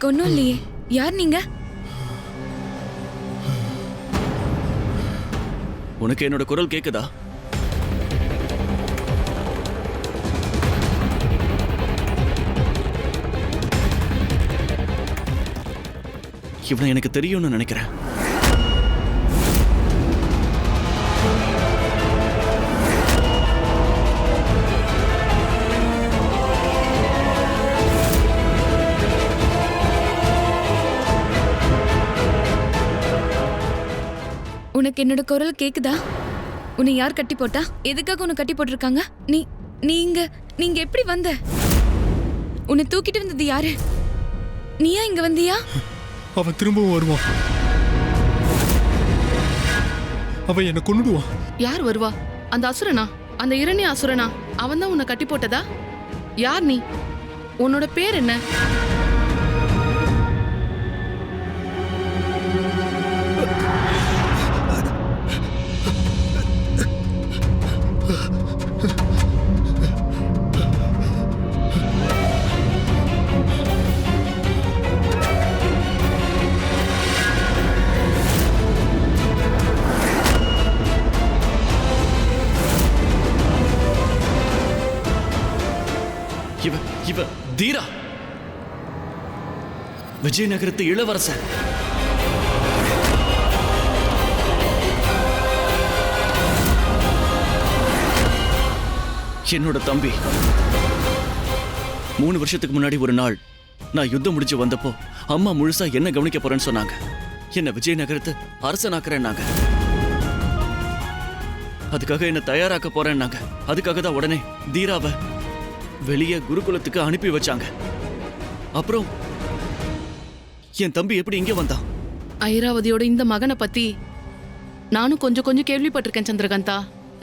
எனக்கு ஒண்ணும் இல்லையே. யார் நீங்க? உனக்கு என்னோட குரல் கேக்குதா? இவனை எனக்கு தெரியும்னு நினைக்கிறேன். உனக்கு என்னோட குரல் கேக்குதா? உன்னை யார் கட்டி போட்டா? எதுக்காக உன்னை கட்டி போட்டிருக்காங்க? நீங்க எப்படி வந்த? உன்னை தூக்கிட்டு வந்தது யாரு? நீயா இங்க வந்தியா? அவன் திரும்பவும் வருவான். அவன் என்ன கொன்னுடுவான். யார் வருவா? அந்த அசுரனா? அந்த இரண்ய அசுரனா? அவன் தான் உன்னை கட்டி போட்டதா? யார் நீ? உன்னோட பேர் என்ன? இவ தீரா, விஜயநகரத்து இளவரசன். என்னோட தம்பி. 3 வருஷத்துக்கு முன்னாடி ஒரு நாள் நான் யுத்தம் முடிச்சு வந்தப்போ அம்மா முழுசா என்ன கவனிக்க போறேன்னு சொன்னாங்க. என்ன விஜயநகரத்து அரசனாக்குறேன்னாங்க. அதுக்காக என்ன தயாராக்க போறேன்னாங்க. அதுக்காக தான் உடனே தீராவை வெளியே குருகுலத்துக்கு அனுப்பி வச்சாங்க. அப்புறம் என் தம்பி எப்படி இங்க வந்தான்? ஐராவதியோட இந்த மகனை பத்தி நானும் கொஞ்சம் கேள்விப்பட்டிருக்கேன் சந்திரகாந்தா.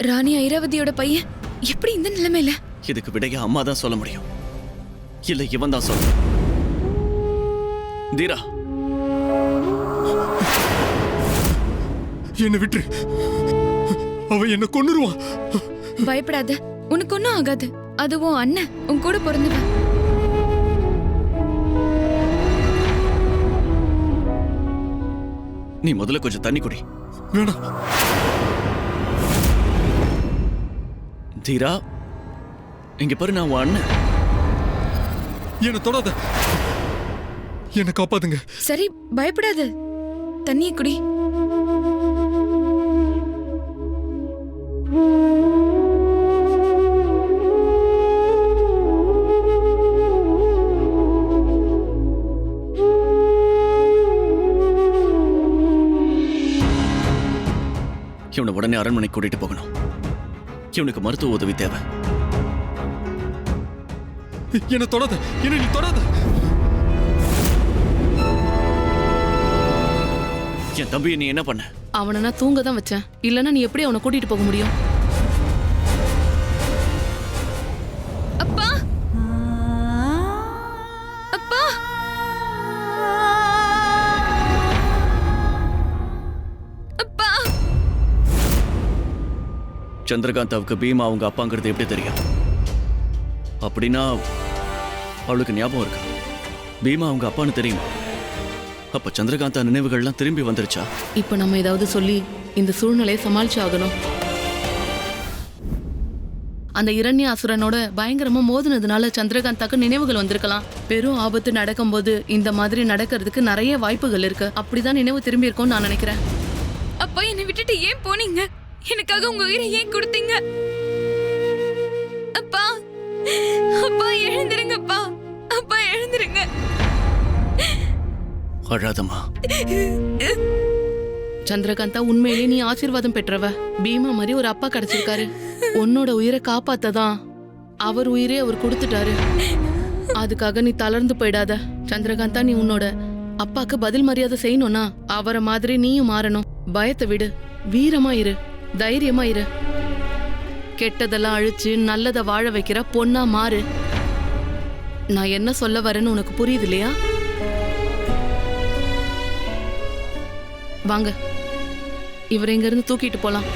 ராணி ஐராவதியோட பையன் எப்படி இந்த நிலைமையில? இதுக்கு விடைய அம்மா தான் சொல்ல முடியும், இல்ல இவன் தான் சொல்ல. தீரா, என்ன விட்டு. அவன் என்ன கொன்னுருவான். பயப்படாத, உனக்கு ஒன்னும் ஆகாது. அதுவும் அண்ணன் உன் கூட பிறந்தவன். நீ முதல்ல கொஞ்சம் தண்ணி குடி. வேணாம். தீரா, இங்க பாரு, நான் உன் அண்ணன். என்ன தொடாத. என்ன காப்பாத்துங்க. சரி, பயப்படாத, தண்ணியை குடி. இவனை உடனே அரண்மனை கூட்டிட்டு போகணும். இவனுக்கு மருத்துவ உதவி தேவை. என்ன தொடாத. என்ன நீ தொடாத. என் தம்பியை நீ என்ன பண்ண? அவனை நான் தூங்க தான் வச்சேன். இல்லைன்னா நீ எப்படி அவனை கூட்டிட்டு போக முடியும்? அப்பா, அப்பா, அப்பா. சந்திரகாந்தாவுக்கு பீமா அவங்க அப்பாங்கிறது எப்படி தெரியும்? அப்படின்னா அவளுக்கு ஞாபகம் இருக்கு. பீமா அவங்க அப்பான்னு தெரியுமா? அப்ப சந்திரகாந்தா நினைவுகள்லாம் திரும்பி வந்துருச்சா? இப்ப நம்ம ஏதாவது சொல்லி இந்த சூழ்நிலையை சமாளிச்சு ஆகணும். அந்த இரண்ய அசுரனோட பயங்கரமா மோதினதுனால சந்திரகாந்தாக்கு நினைவுகள் வந்திருக்கலாம். பெரும் ஆபத்து நடக்கும்போது இந்த மாதிரி நடக்கிறதுக்கு நிறைய வாய்ப்புகள் இருக்கு. அப்படிதான் நினைவு திரும்பி இருக்கும்னு நான் நினைக்கிறேன். அப்பா, என்னை விட்டுட்டு ஏன் போனீங்க? எனக்காக உங்க உயிரை ஏன் கொடுத்தீங்க? அப்பா, அப்பா எழுந்திருங்கப்பா. அப்பா எழுந்திருங்க. அழாதம்மா. சந்திரகாந்தா, உண்மையிலே நீ ஆசீர்வாதம் பெற்றவ. பீமா மாதிரி ஒரு அப்பா கிடைச்சிருக்காரு. உன்னோட உயிரை காப்பாத்ததான் அவர் உயிரே அவர் கொடுத்துட்டாரு. அதுக்காக நீ தளர்ந்து போயிடாத சந்திரகாந்தா. நீ உன்னோட அப்பாக்கு பதில் மரியாதை செய்யணும்னா அவரை மாதிரி நீயும் மாறணும். பயத்தை விடு, வீரமா இரு, தைரியமா இரு. கெட்டதெல்லாம் அழிச்சு நல்லதை வாழ வைக்கிற பொண்ணா மாறு. நான் என்ன சொல்ல வரேன்னு உனக்கு புரியுது இல்லையா? வாங்க, இவரை இங்க இருந்து தூக்கிட்டு போலாம்.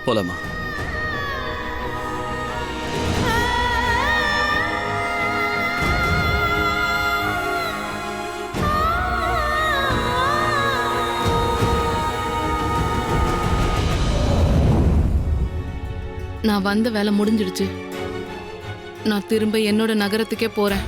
போலாமா? நான் வந்த வேலை முடிஞ்சிடுச்சு. நான் திரும்ப என்னோட நகரத்துக்கே போறேன்.